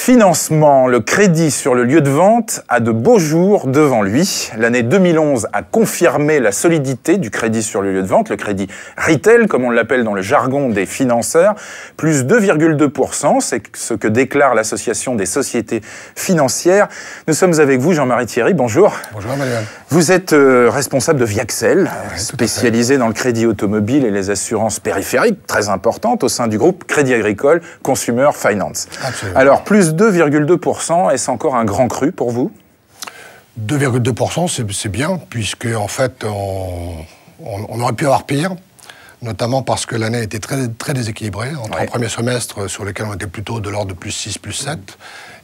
Financement, le crédit sur le lieu de vente a de beaux jours devant lui. L'année 2011 a confirmé la solidité du crédit sur le lieu de vente, le crédit retail, comme on l'appelle dans le jargon des financeurs, plus 2,2%, c'est ce que déclare l'Association des sociétés financières. Nous sommes avec vous, Jean-Marie Thierry, bonjour. Bonjour Emmanuel. Vous êtes responsable de Viaxel, spécialisé dans le crédit automobile et les assurances périphériques, très importantes au sein du groupe Crédit Agricole Consumer Finance. Absolument. Alors, plus 2,2%, est-ce encore un grand cru pour vous? 2,2%, c'est bien, puisque en fait, on aurait pu avoir pire, notamment parce que l'année était très déséquilibrée, entre un premier semestre sur lequel on était plutôt de l'ordre de plus 6, plus 7,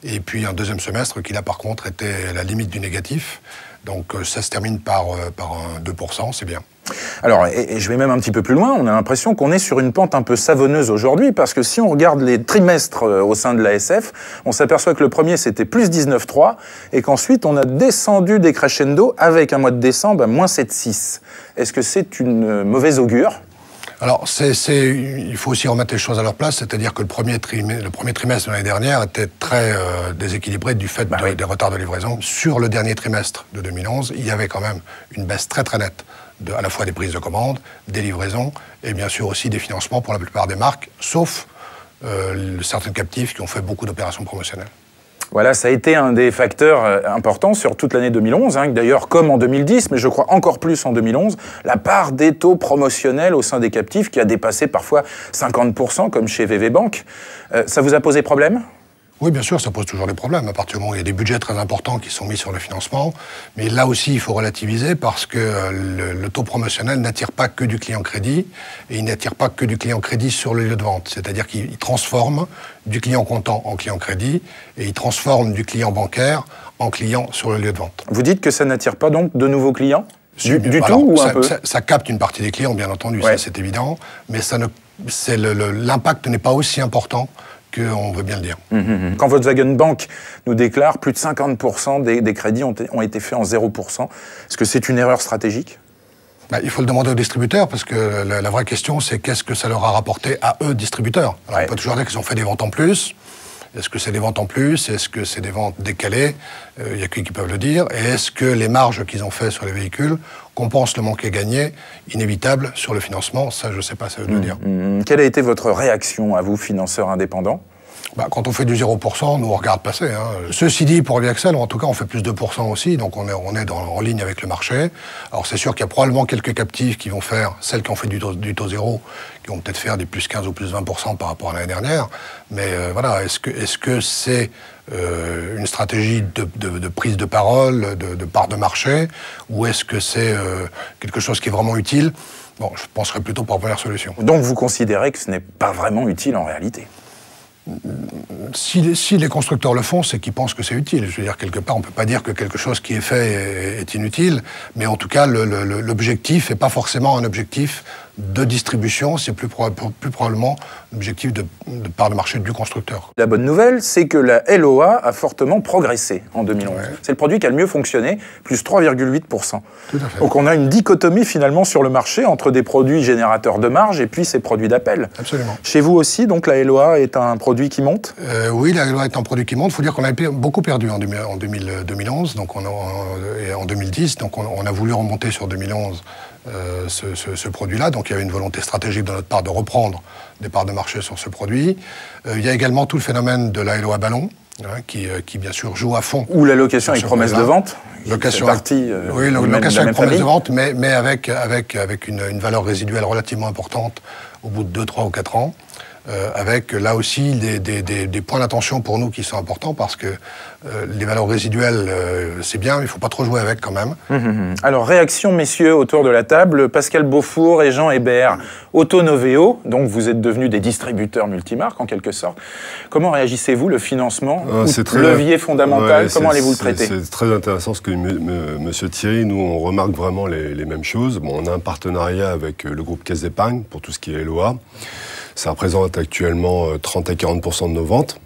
et puis un deuxième semestre qui là par contre était la limite du négatif. Donc ça se termine par un 2%, c'est bien. Alors, et je vais même un petit peu plus loin, on a l'impression qu'on est sur une pente un peu savonneuse aujourd'hui, parce que si on regarde les trimestres au sein de l'ASF, on s'aperçoit que le premier c'était plus 19,3, et qu'ensuite on a descendu des crescendo avec un mois de décembre à moins 7,6. Est-ce que c'est une mauvaise augure ? Alors, il faut aussi remettre les choses à leur place, c'est-à-dire que le premier trimestre de l'année dernière était très déséquilibré du fait des retards de livraison. Sur le dernier trimestre de 2011, il y avait quand même une baisse très nette à la fois des prises de commandes, des livraisons et bien sûr aussi des financements pour la plupart des marques, sauf certains captifs qui ont fait beaucoup d'opérations promotionnelles. Voilà, ça a été un des facteurs importants sur toute l'année 2011, d'ailleurs comme en 2010, mais je crois encore plus en 2011, la part des taux promotionnels au sein des captifs qui a dépassé parfois 50%, comme chez VV Bank. Ça vous a posé problème ? Oui, bien sûr, ça pose toujours des problèmes, à partir du moment où il y a des budgets très importants qui sont mis sur le financement. Mais là aussi, il faut relativiser parce que le taux promotionnel n'attire pas que du client crédit et il n'attire pas que du client crédit sur le lieu de vente. C'est-à-dire qu'il transforme du client comptant en client crédit et il transforme du client bancaire en client sur le lieu de vente. Vous dites que ça n'attire pas donc de nouveaux clients ? Du Alors, tout ou un peu ? Ça capte une partie des clients, bien entendu, ça c'est évident, mais l'impact n'est pas aussi important qu'on veut bien le dire. Quand Volkswagen Bank nous déclare plus de 50% des crédits ont été faits en 0%, est-ce que c'est une erreur stratégique ? Il faut le demander aux distributeurs, parce que la vraie question, c'est qu'est-ce que ça leur a rapporté à eux, distributeurs. Alors, on peut toujours dire qu'ils ont fait des ventes en plus. Est-ce que c'est des ventes en plus? Est-ce que c'est des ventes décalées? Il n'y a que qui peuvent le dire. Et est-ce que les marges qu'ils ont fait sur les véhicules compensent le manque à gagner inévitable sur le financement? Ça, je ne sais pas, ça veut le dire. Quelle a été votre réaction à vous, financeurs indépendants? Quand on fait du 0%, nous on regarde passer. Ceci dit, pour Viaxel, en tout cas, on fait plus de % aussi, donc on est en ligne avec le marché. Alors c'est sûr qu'il y a probablement quelques captifs qui vont faire, celles qui ont fait du taux zéro, qui vont peut-être faire des plus 15 ou plus 20% par rapport à l'année dernière. Mais voilà, est-ce que c'est une stratégie de prise de parole, de part de marché, ou est-ce que c'est quelque chose qui est vraiment utile? Bon, je penserais plutôt pour la première solution. Donc vous considérez que ce n'est pas vraiment utile en réalité? Si les constructeurs le font, c'est qu'ils pensent que c'est utile. Je veux dire, quelque part, on ne peut pas dire que quelque chose qui est fait est inutile, mais en tout cas, l'objectif n'est pas forcément un objectif de distribution, c'est plus probablement un objectif de part de marché du constructeur. La bonne nouvelle, c'est que la LOA a fortement progressé en 2011. Ouais. C'est le produit qui a le mieux fonctionné, plus 3,8%. Tout à fait. Donc on a une dichotomie finalement sur le marché entre des produits générateurs de marge et puis ces produits d'appel. Absolument. Chez vous aussi, donc la LOA est un produit qui monte? Oui, la LOA est un produit qui monte. Il faut dire qu'on a beaucoup perdu en 2011 donc et en 2010. Donc on a voulu remonter sur 2011 ce produit-là. Donc il y avait une volonté stratégique de notre part de reprendre des parts de marché sur ce produit. Il y a également tout le phénomène de la LOA ballon, qui bien sûr joue à fond. Ou la location avec promesse de vente. Location oui, location avec promesse de vente, mais avec une valeur résiduelle relativement importante au bout de 2, 3 ou 4 ans. Avec là aussi des points d'attention pour nous qui sont importants parce que les valeurs résiduelles, c'est bien, mais il ne faut pas trop jouer avec quand même. Alors, réaction, messieurs, autour de la table. Pascal Beaufour et Jean Hébert, Autonovéo, donc vous êtes devenus des distributeurs multimarques en quelque sorte. Comment réagissez-vous, le financement, levier fondamental, comment allez-vous le traiter? C'est très intéressant ce que monsieur Thierry, nous on remarque vraiment les mêmes choses. Bon, on a un partenariat avec le groupe Caisse d'Épargne pour tout ce qui est LOA. Ça représente actuellement 30 à 40% de nos ventes,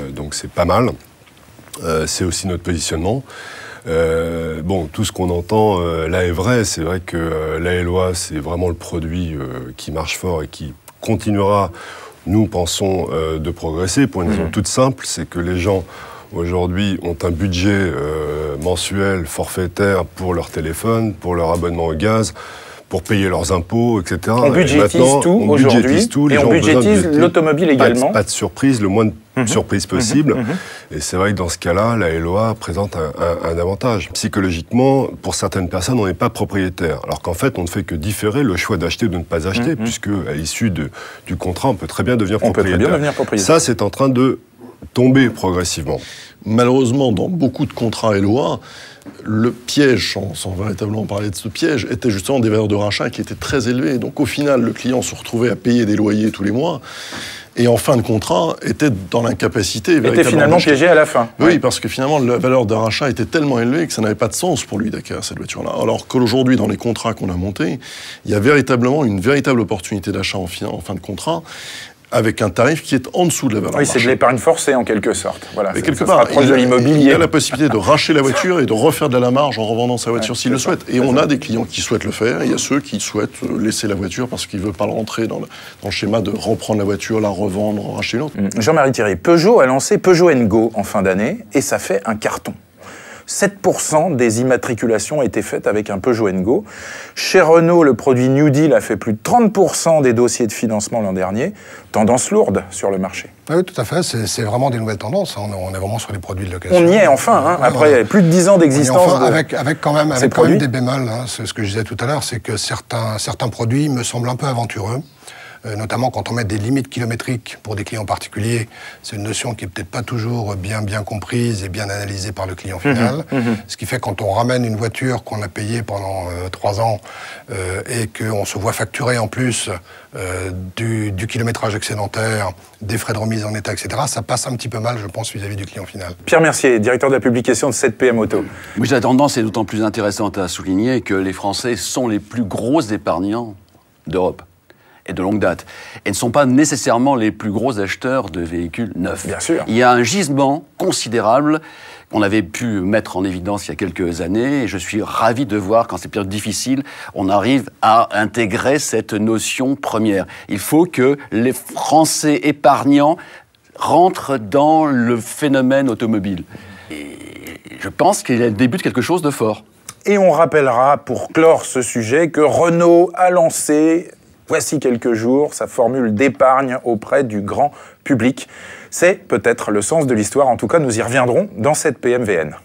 donc c'est pas mal. C'est aussi notre positionnement. Bon, tout ce qu'on entend là est vrai. C'est vrai que la LOA, c'est vraiment le produit qui marche fort et qui continuera nous pensons de progresser pour une raison toute simple, c'est que les gens aujourd'hui ont un budget mensuel forfaitaire pour leur téléphone, pour leur abonnement au gaz, pour payer leurs impôts, etc. On budgétise tout aujourd'hui, et on budgétise l'automobile également. Pas de surprise, le moins de surprise possible. Et c'est vrai que dans ce cas-là, la LOA présente un avantage. Psychologiquement, pour certaines personnes, on n'est pas propriétaire. Alors qu'en fait, on ne fait que différer le choix d'acheter ou de ne pas acheter, puisque à l'issue du contrat, on peut très bien devenir propriétaire. Ça, c'est en train de tomber progressivement. Malheureusement, dans beaucoup de contrats LOA, le piège, sans véritablement parler de ce piège, était justement des valeurs de rachat qui étaient très élevées. Donc au final, le client se retrouvait à payer des loyers tous les mois et en fin de contrat était dans l'incapacité était finalement piégé à la fin. Oui, parce que finalement, la valeur de rachat était tellement élevée que ça n'avait pas de sens pour lui d'acquérir cette voiture-là. Alors qu'aujourd'hui, dans les contrats qu'on a montés, il y a véritablement une véritable opportunité d'achat en fin de contrat, avec un tarif qui est en dessous de la valeur marché. Oui, c'est de l'épargne forcée, en quelque sorte. Voilà, mais quelque part, proche de l'immobilier. Il y a la possibilité de racheter la voiture et de refaire de la marge en revendant sa voiture s'il le souhaite. Et on a des clients qui souhaitent le faire, et il y a ceux qui souhaitent laisser la voiture parce qu'ils ne veulent pas rentrer dans le schéma de reprendre la voiture, la revendre, en racheter une autre. Jean-Marie Thierry, Peugeot a lancé Peugeot & Go en fin d'année, et ça fait un carton. 7% des immatriculations ont été faites avec un Peugeot & Go. Chez Renault, le produit New Deal a fait plus de 30% des dossiers de financement l'an dernier. Tendance lourde sur le marché. Oui, tout à fait. C'est vraiment des nouvelles tendances. On est vraiment sur les produits de location. On y est enfin, hein, après plus de 10 ans d'existence. Enfin, avec quand même des bémols. Hein. C'est ce que je disais tout à l'heure, c'est que certains produits me semblent un peu aventureux. Notamment quand on met des limites kilométriques pour des clients particuliers. C'est une notion qui n'est peut-être pas toujours bien comprise et bien analysée par le client final. Ce qui fait quand on ramène une voiture qu'on a payée pendant 3 ans et qu'on se voit facturer en plus du kilométrage excédentaire, des frais de remise en état, etc., ça passe un petit peu mal, je pense, vis-à-vis du client final. Pierre Mercier, directeur de la publication de 7PM Auto. Oui, la tendance est d'autant plus intéressante à souligner que les Français sont les plus gros épargnants d'Europe. Et de longue date, et ne sont pas nécessairement les plus gros acheteurs de véhicules neufs. Bien sûr. Il y a un gisement considérable qu'on avait pu mettre en évidence il y a quelques années, et je suis ravi de voir qu'en ces périodes difficiles, on arrive à intégrer cette notion première. Il faut que les Français épargnants rentrent dans le phénomène automobile. Et je pense qu'il y a le début de quelque chose de fort. Et on rappellera, pour clore ce sujet, que Renault a lancé voici quelques jours sa formule d'épargne auprès du grand public. C'est peut-être le sens de l'histoire. En tout cas, nous y reviendrons dans cette PMVN.